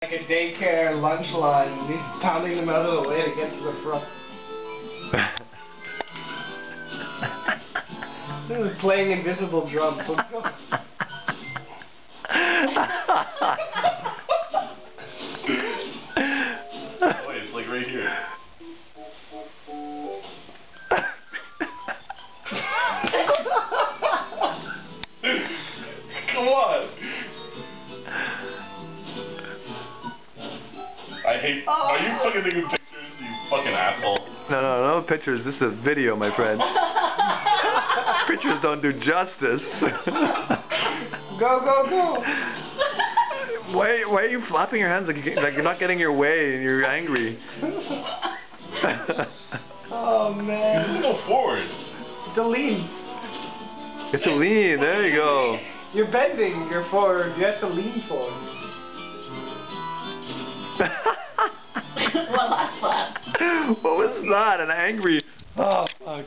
Like a daycare lunch line, and he's pounding them out of the way to get to the front. This is playing invisible drums. Let's go. Wait, it's like right here. Come on. I hate. Are you fucking taking pictures, you fucking asshole? No pictures. This is a video, my friend. Pictures don't do justice. Go, go, go. Why are you flapping your hands like you're not getting your way and you're angry? Oh man. Just go forward. It's a lean. It's a lean. There you go. You're bending. You're forward. You have to lean forward. Well, that's fun. What was that? An angry... Oh, fuck.